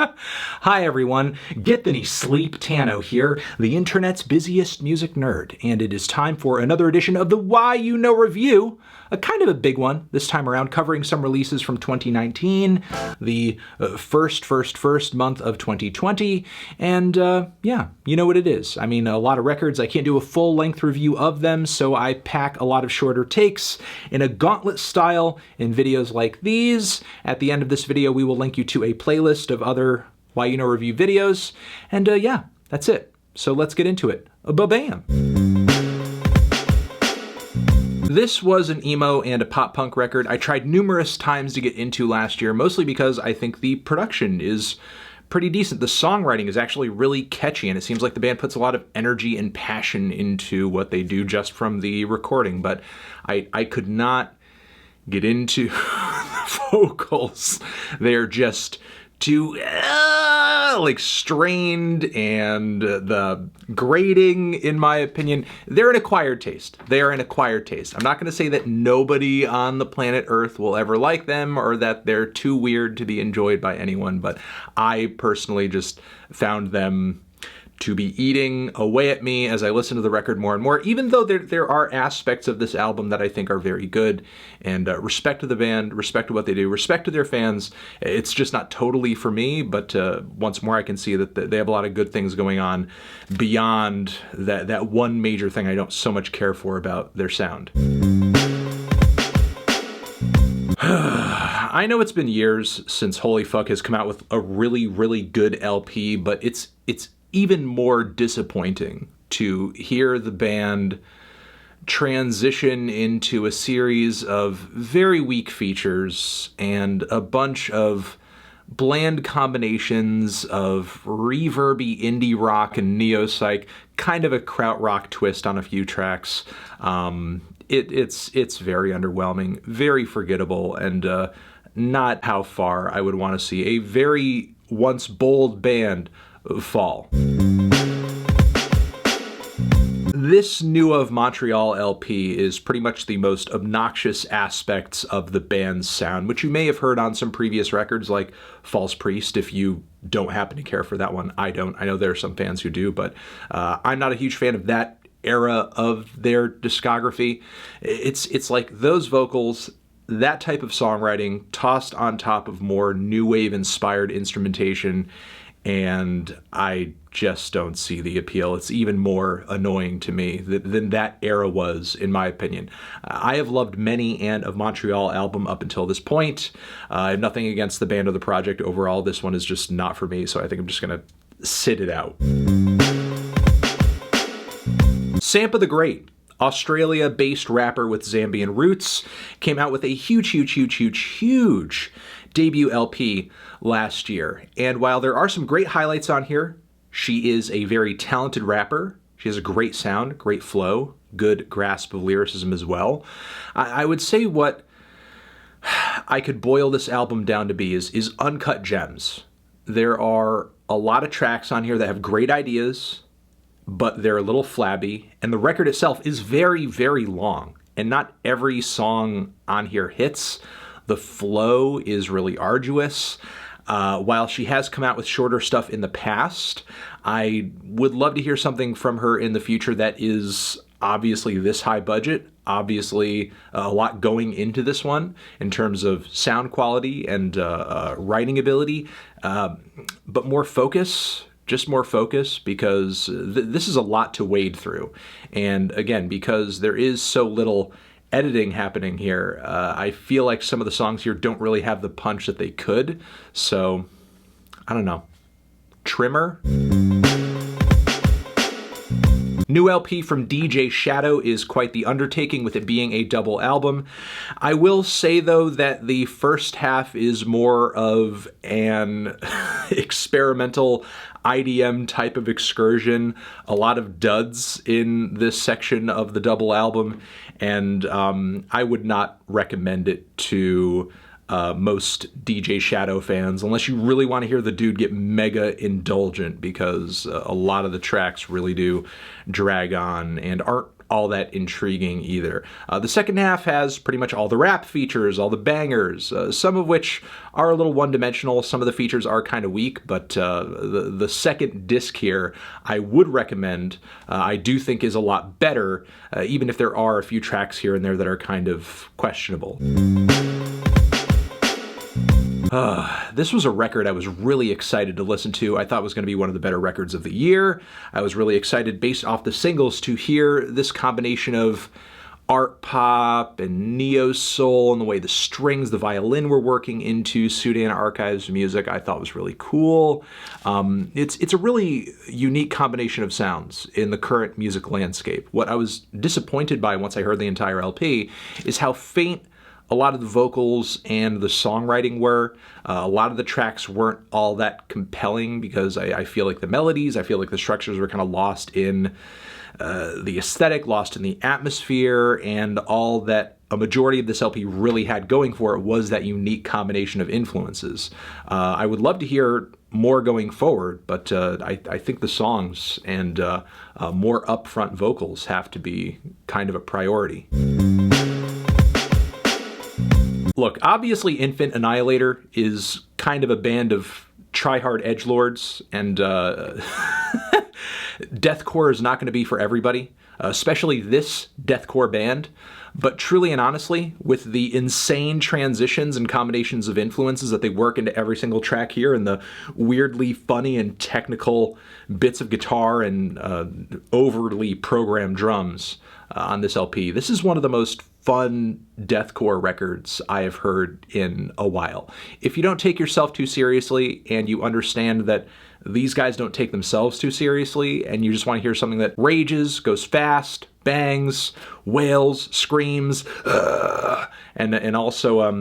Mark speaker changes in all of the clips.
Speaker 1: Hi everyone, Get the Sleep Tano here, the internet's busiest music nerd, and it is time for another edition of the YUNOREVIEW, a kind of a big one this time around, covering some releases from 2019, the first month of 2020, and yeah, you know what it is. I mean, a lot of records, I can't do a full-length review of them, so I pack a lot of shorter takes in a gauntlet style in videos like these. At the end of this video, we will link you to a playlist of other YUNOREVIEW videos, and yeah, that's it. So let's get into it. Ba-bam! This was an emo and a pop-punk record I tried numerous times to get into last year, mostly because I think the production is pretty decent. The songwriting is actually really catchy, and it seems like the band puts a lot of energy and passion into what they do just from the recording, but I could not get into the vocals. They're just too like strained, and the grading, in my opinion, they're an acquired taste. They are an acquired taste. I'm not going to say that nobody on the planet Earth will ever like them or that they're too weird to be enjoyed by anyone, but I personally just found them to be eating away at me as I listen to the record more and more, even though there are aspects of this album that I think are very good, and respect to the band, respect to what they do, respect to their fans. It's just not totally for me, but once more I can see that they have a lot of good things going on beyond that one major thing I don't so much care for about their sound. I know it's been years since Holy Fuck has come out with a really, really good LP, but it's even more disappointing to hear the band transition into a series of very weak features and a bunch of bland combinations of reverby indie rock and neo-psych, kind of a krautrock twist on a few tracks. It's very underwhelming, very forgettable, and not how far I would want to see a very once bold band fall. This new of Montreal LP is pretty much the most obnoxious aspects of the band's sound, which you may have heard on some previous records like False Priest. If you don't happen to care for that one, I don't. I know there are some fans who do, but I'm not a huge fan of that era of their discography. It's like those vocals, that type of songwriting tossed on top of more new wave inspired instrumentation, and I just don't see the appeal. It's even more annoying to me than that era was, in my opinion. I have loved many and of Montreal album up until this point. I have nothing against the band or the project overall. This one is just not for me, so I think I'm just gonna sit it out. Sampa the Great, Australia-based rapper with Zambian roots, came out with a huge debut LP last year. And while there are some great highlights on here, she is a very talented rapper. She has a great sound, great flow, good grasp of lyricism as well. I would say what I could boil this album down to be is uncut gems. There are a lot of tracks on here that have great ideas, but they're a little flabby, and the record itself is very, very long, and not every song on here hits. The flow is really arduous. While she has come out with shorter stuff in the past, I would love to hear something from her in the future that is obviously this high budget, obviously a lot going into this one in terms of sound quality and writing ability, but more focus. Just more focus, because this is a lot to wade through. And again, because there is so little editing happening here, I feel like some of the songs here don't really have the punch that they could. So, I don't know. Trimmer? New LP from DJ Shadow is quite the undertaking, with it being a double album. I will say, though, that the first half is more of an experimental IDM type of excursion. A lot of duds in this section of the double album, and I would not recommend it to most DJ Shadow fans, unless you really want to hear the dude get mega indulgent, because a lot of the tracks really do drag on and aren't all that intriguing either. The second half has pretty much all the rap features, all the bangers, some of which are a little one-dimensional. Some of the features are kind of weak, but the second disc here I would recommend. I do think is a lot better, even if there are a few tracks here and there that are kind of questionable. This was a record I was really excited to listen to. I thought it was going to be one of the better records of the year. I was really excited based off the singles to hear this combination of art pop and neo-soul and the way the strings, the violin were working into Sudan Archives music. I thought was really cool. It's a really unique combination of sounds in the current music landscape. What I was disappointed by once I heard the entire LP is how faint a lot of the vocals and the songwriting were. A lot of the tracks weren't all that compelling because I feel like the melodies, I feel like the structures were kind of lost in the aesthetic, lost in the atmosphere, and all that a majority of this LP really had going for it was that unique combination of influences. I would love to hear more going forward, but I think the songs and more upfront vocals have to be kind of a priority. Look, obviously Infant Annihilator is kind of a band of try-hard edgelords, and deathcore is not going to be for everybody, especially this deathcore band. But truly and honestly, with the insane transitions and combinations of influences that they work into every single track here, and the weirdly funny and technical bits of guitar and overly programmed drums on this LP, this is one of the most fun deathcore records I have heard in a while. If you don't take yourself too seriously and you understand that these guys don't take themselves too seriously, and you just want to hear something that rages, goes fast, bangs, wails, screams, and also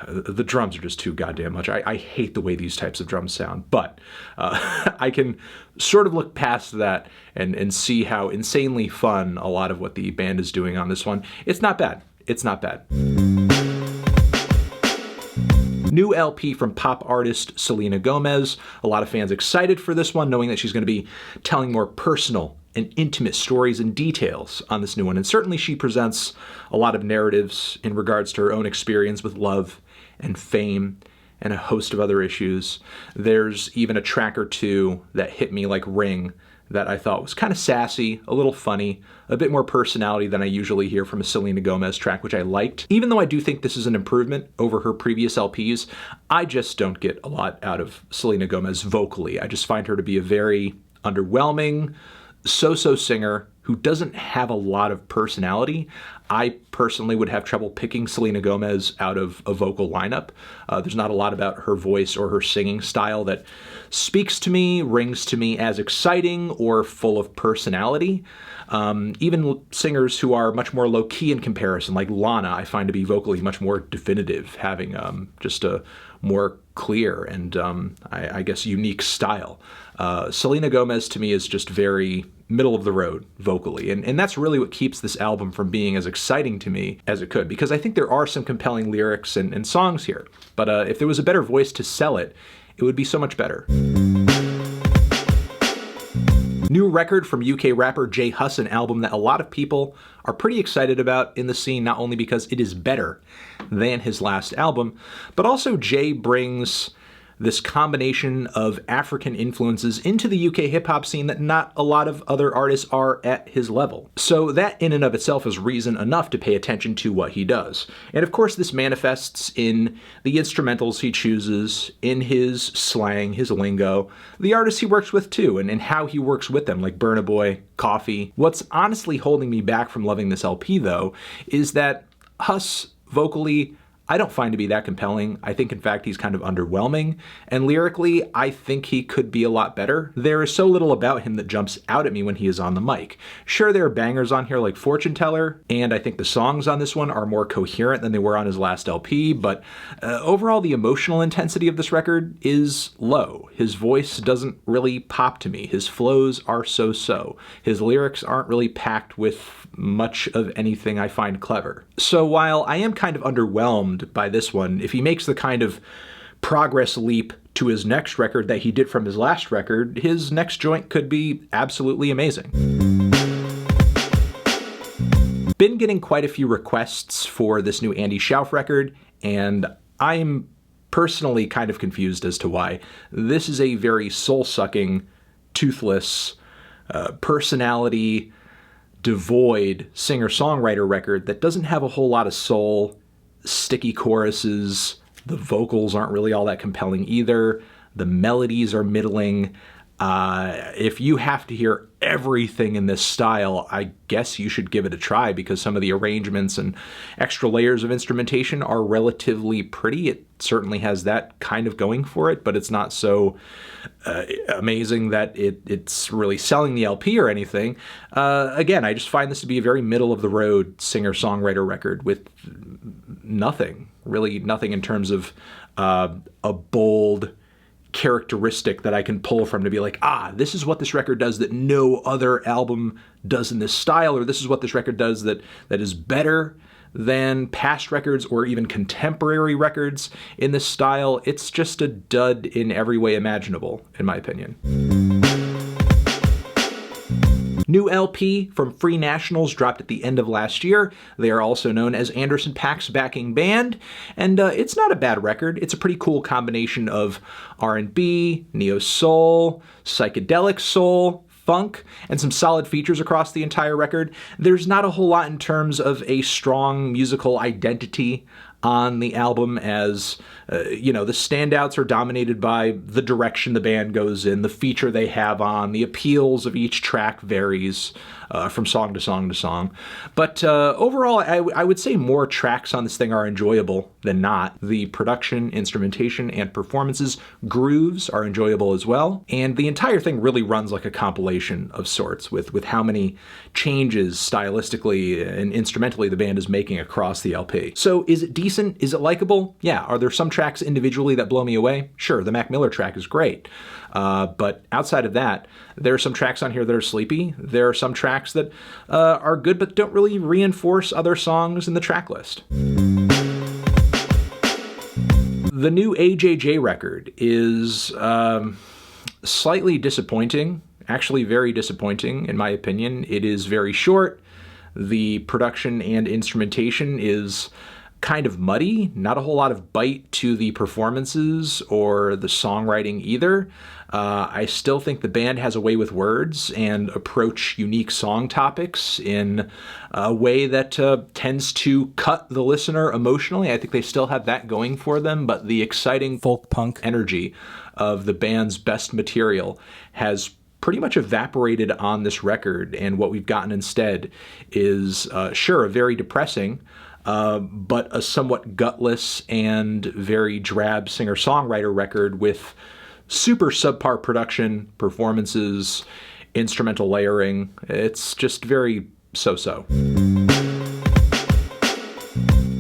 Speaker 1: the drums are just too goddamn much. I hate the way these types of drums sound, but I can sort of look past that and see how insanely fun a lot of what the band is doing on this one. It's not bad. It's not bad. New LP from pop artist Selena Gomez. A lot of fans excited for this one, knowing that she's going to be telling more personal and intimate stories and details on this new one. And certainly she presents a lot of narratives in regards to her own experience with love and fame and a host of other issues. There's even a track or two that hit me like Ring that I thought was kind of sassy, a little funny, a bit more personality than I usually hear from a Selena Gomez track, which I liked. Even though I do think this is an improvement over her previous LPs, I just don't get a lot out of Selena Gomez vocally. I just find her to be a very underwhelming, so-so singer who doesn't have a lot of personality. I personally would have trouble picking Selena Gomez out of a vocal lineup. There's not a lot about her voice or her singing style that speaks to me, rings to me as exciting or full of personality. Even singers who are much more low-key in comparison, like Lana, I find to be vocally much more definitive, having just a more clear and, I guess, unique style. Selena Gomez, to me, is just very middle of the road vocally, and that's really what keeps this album from being as exciting to me as it could, because I think there are some compelling lyrics and songs here, but if there was a better voice to sell it, it would be so much better. New record from UK rapper J Hus, an album that a lot of people are pretty excited about in the scene, not only because it is better than his last album, but also Jay brings this combination of African influences into the UK hip-hop scene that not a lot of other artists are at his level. So that in and of itself is reason enough to pay attention to what he does. And of course this manifests in the instrumentals he chooses, in his slang, his lingo, the artists he works with too, and how he works with them, like Burna Boy, Coffee. What's honestly holding me back from loving this LP though, is that Hus vocally I don't find to be that compelling. I think, in fact, he's kind of underwhelming. And lyrically, I think he could be a lot better. There is so little about him that jumps out at me when he is on the mic. Sure, there are bangers on here like Fortune Teller, and I think the songs on this one are more coherent than they were on his last LP, but overall, the emotional intensity of this record is low. His voice doesn't really pop to me. His flows are so-so. His lyrics aren't really packed with much of anything I find clever. So while I am kind of underwhelmed by this one, if he makes the kind of progress leap to his next record that he did from his last record, his next joint could be absolutely amazing. been getting quite a few requests for this new Andy Shauf record, and I'm personally kind of confused as to why. This is a very soul-sucking, toothless, personality devoid singer-songwriter record that doesn't have a whole lot of soul, sticky choruses, the vocals aren't really all that compelling either, the melodies are middling. If you have to hear everything in this style, I guess you should give it a try, because some of the arrangements and extra layers of instrumentation are relatively pretty. It certainly has that kind of going for it, but it's not so amazing that it's really selling the LP or anything. Again, I just find this to be a very middle-of-the-road singer-songwriter record with nothing, really nothing in terms of a bold characteristic that I can pull from to be like, this is what this record does that no other album does in this style, or this is what this record does that is better than past records or even contemporary records in this style. It's just a dud in every way imaginable, in my opinion. New LP from Free Nationals dropped at the end of last year. They are also known as Anderson .Paak's backing band, and it's not a bad record. It's a pretty cool combination of R&B, neo-soul, psychedelic soul, funk, and some solid features across the entire record. There's not a whole lot in terms of a strong musical identity on the album, as the standouts are dominated by the direction the band goes in, the feature they have on, the appeals of each track varies from song to song to song. But overall, I would say more tracks on this thing are enjoyable than not. The production, instrumentation, and performances, grooves are enjoyable as well, and the entire thing really runs like a compilation of sorts, with how many changes stylistically and instrumentally the band is making across the LP. So is it decent? Is it likable? Yeah. Are there some tracks individually that blow me away? Sure, the Mac Miller track is great. But outside of that, there are some tracks on here that are sleepy. There are some tracks that are good but don't really reinforce other songs in the track list. The new AJJ record is slightly disappointing, actually very disappointing in my opinion. It is very short. The production and instrumentation is kind of muddy, not a whole lot of bite to the performances or the songwriting either. I still think the band has a way with words and approach unique song topics in a way that tends to cut the listener emotionally. I think they still have that going for them, but the exciting folk punk energy of the band's best material has pretty much evaporated on this record, and what we've gotten instead is, sure, very depressing, but a somewhat gutless and very drab singer-songwriter record with super subpar production, performances, instrumental layering. It's just very so-so.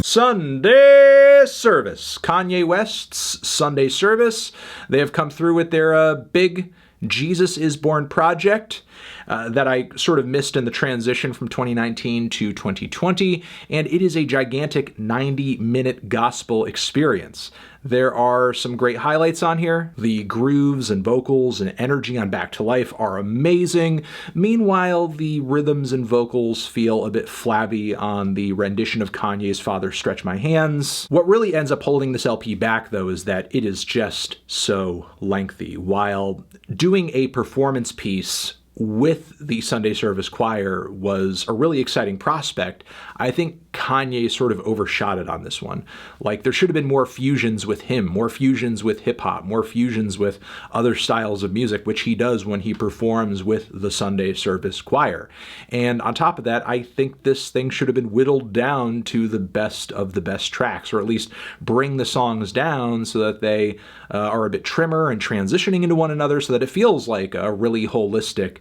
Speaker 1: Sunday Service. Kanye West's Sunday Service. They have come through with their big Jesus is Born project that I sort of missed in the transition from 2019 to 2020, and it is a gigantic 90-minute gospel experience. There are some great highlights on here. The grooves and vocals and energy on Back to Life are amazing. Meanwhile, the rhythms and vocals feel a bit flabby on the rendition of Kanye's Father Stretch My Hands. What really ends up holding this LP back, though, is that it is just so lengthy. While doing a performance piece with the Sunday Service Choir was a really exciting prospect, I think Kanye sort of overshot it on this one. Like, there should have been more fusions with him, more fusions with hip-hop, more fusions with other styles of music, which he does when he performs with the Sunday Service Choir. And on top of that, I think this thing should have been whittled down to the best of the best tracks, or at least bring the songs down so that they are a bit trimmer and transitioning into one another so that it feels like a really holistic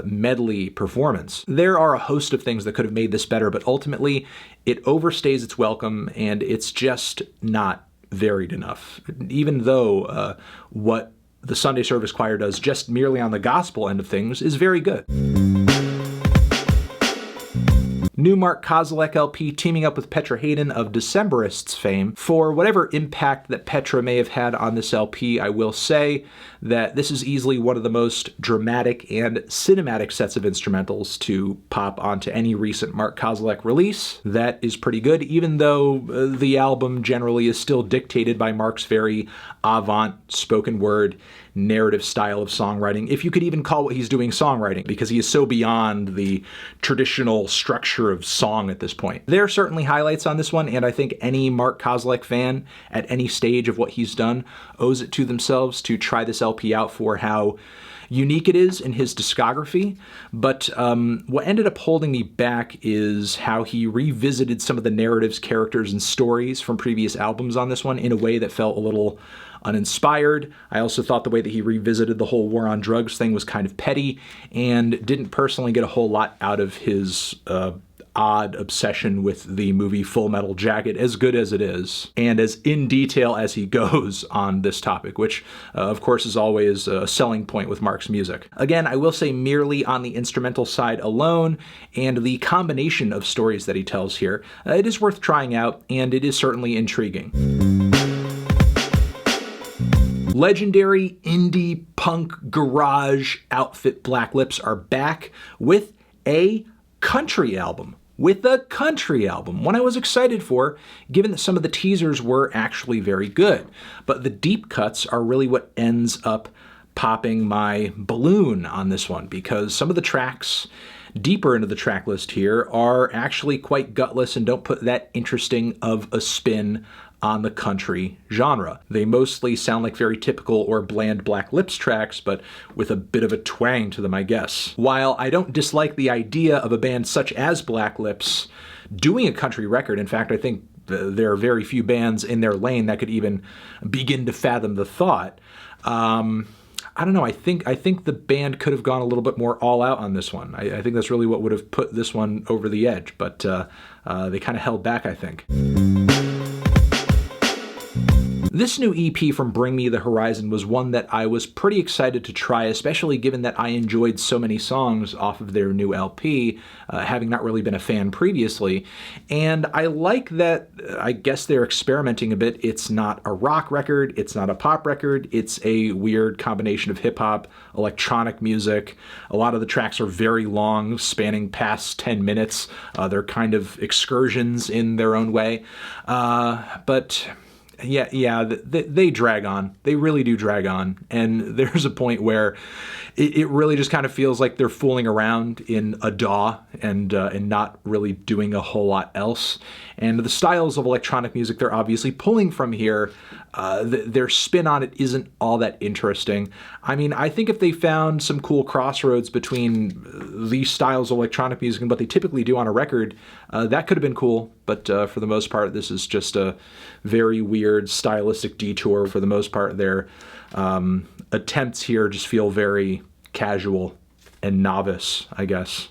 Speaker 1: medley performance. There are a host of things that could have made this better, but ultimately it overstays its welcome, and it's just not varied enough. Even though what the Sunday Service Choir does just merely on the gospel end of things is very good. new Mark Kozelek LP teaming up with Petra Haden of Decemberists fame. For whatever impact that Petra may have had on this LP, I will say that this is easily one of the most dramatic and cinematic sets of instrumentals to pop onto any recent Mark Kozelek release. That is pretty good, even though the album generally is still dictated by Mark's very avant spoken word narrative style of songwriting, if you could even call what he's doing songwriting, because he is so beyond the traditional structure of song at this point. There are certainly highlights on this one, and I think any Mark Kozelek fan at any stage of what he's done owes it to themselves to try this LP out for how unique it is in his discography. But what ended up holding me back is how he revisited some of the narratives, characters, and stories from previous albums on this one in a way that felt a little uninspired. I also thought the way that he revisited the whole war on drugs thing was kind of petty, and didn't personally get a whole lot out of his odd obsession with the movie Full Metal Jacket, as good as it is, and as in detail as he goes on this topic, which of course is always a selling point with Mark's music. Again, I will say merely on the instrumental side alone, and the combination of stories that he tells here, it is worth trying out, and it is certainly intriguing. Legendary indie punk garage outfit Black Lips are back with a country album. One I was excited for, given that some of the teasers were actually very good. But the deep cuts are really what ends up popping my balloon on this one, because some of the tracks deeper into the track list here are actually quite gutless and don't put that interesting of a spin on the country genre. They mostly sound like very typical or bland Black Lips tracks, but with a bit of a twang to them, I guess. While I don't dislike the idea of a band such as Black Lips doing a country record, in fact, I think there are very few bands in their lane that could even begin to fathom the thought. I don't know, I think the band could have gone a little bit more all out on this one. I think that's really what would have put this one over the edge, but they kind of held back, I think. This new EP from Bring Me the Horizon was one that I was pretty excited to try, especially given that I enjoyed so many songs off of their new LP, having not really been a fan previously. And I like that, I guess they're experimenting a bit. It's not a rock record, it's not a pop record, it's a weird combination of hip-hop, electronic music. A lot of the tracks are very long, spanning past 10 minutes. They're kind of excursions in their own way. But yeah, they drag on. They really do drag on. And there's a point where it really just kind of feels like they're fooling around in a DAW and not really doing a whole lot else. And the styles of electronic music they're obviously pulling from here, their spin on it isn't all that interesting. I mean, I think if they found some cool crossroads between these styles of electronic music and what they typically do on a record, that could have been cool. But for the most part, this is just a very weird stylistic detour. For the most part, their attempts here just feel very casual and novice, I guess.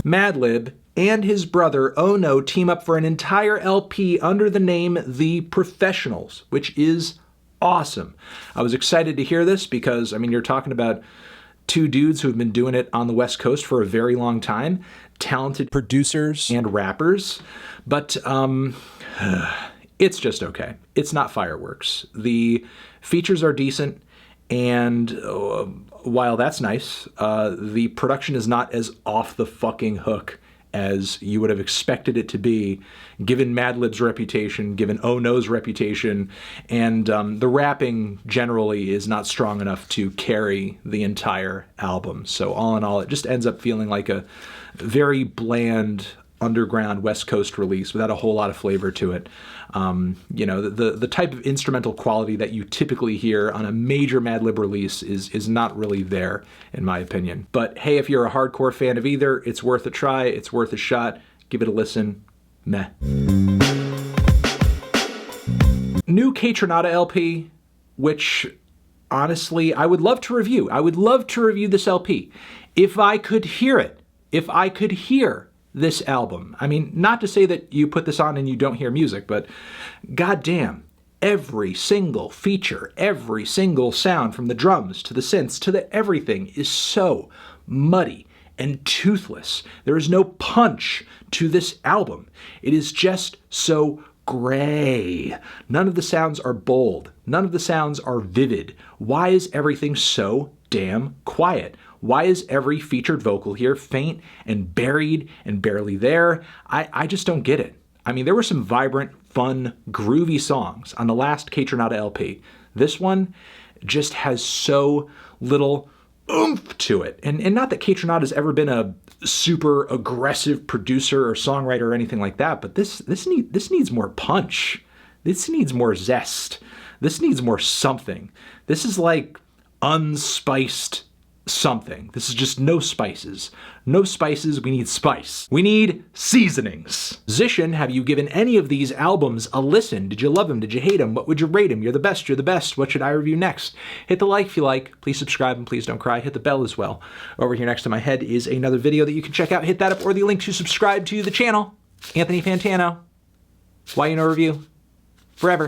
Speaker 1: Madlib and his brother Oh No team up for an entire LP under the name The Professionals, which is awesome. I was excited to hear this because, I mean, you're talking about two dudes who have been doing it on the West Coast for a very long time, talented producers and rappers, but it's just okay. It's not fireworks. The features are decent, and while that's nice, the production is not as off the fucking hook as you would have expected it to be, given Madlib's reputation, given Oh No's reputation, and the rapping generally is not strong enough to carry the entire album. So all in all, it just ends up feeling like a very bland underground West Coast release without a whole lot of flavor to it. You know, the type of instrumental quality that you typically hear on a major Madlib release is not really there, in my opinion. But hey, if you're a hardcore fan of either, it's worth a try, it's worth a shot. Give it a listen. Meh. New Kaytranada LP, which honestly I would love to review. I would love to review this LP. If I could hear it, if I could hear this album. I mean, not to say that you put this on and you don't hear music, but goddamn, every single feature, every single sound from the drums to the synths to the everything is so muddy and toothless. There is no punch to this album. It is just so gray. None of the sounds are bold. None of the sounds are vivid. Why is everything so damn quiet? Why is every featured vocal here faint and buried and barely there? I just don't get it. I mean, there were some vibrant, fun, groovy songs on the last Kaytranada LP. This one just has so little oomph to it. And not that Kaytranada's ever been a super aggressive producer or songwriter or anything like that, but this needs more punch. This needs more zest. This needs more something. This is like unspiced something. This is just no spices. No spices, we need spice. We need seasonings. Zishan, have you given any of these albums a listen? Did you love them? Did you hate them? What would you rate them? You're the best, you're the best. What should I review next? Hit the like if you like. Please subscribe and please don't cry. Hit the bell as well. Over here next to my head is another video that you can check out. Hit that up or the link to subscribe to the channel. Anthony Fantano. YUNOREVIEW. Forever.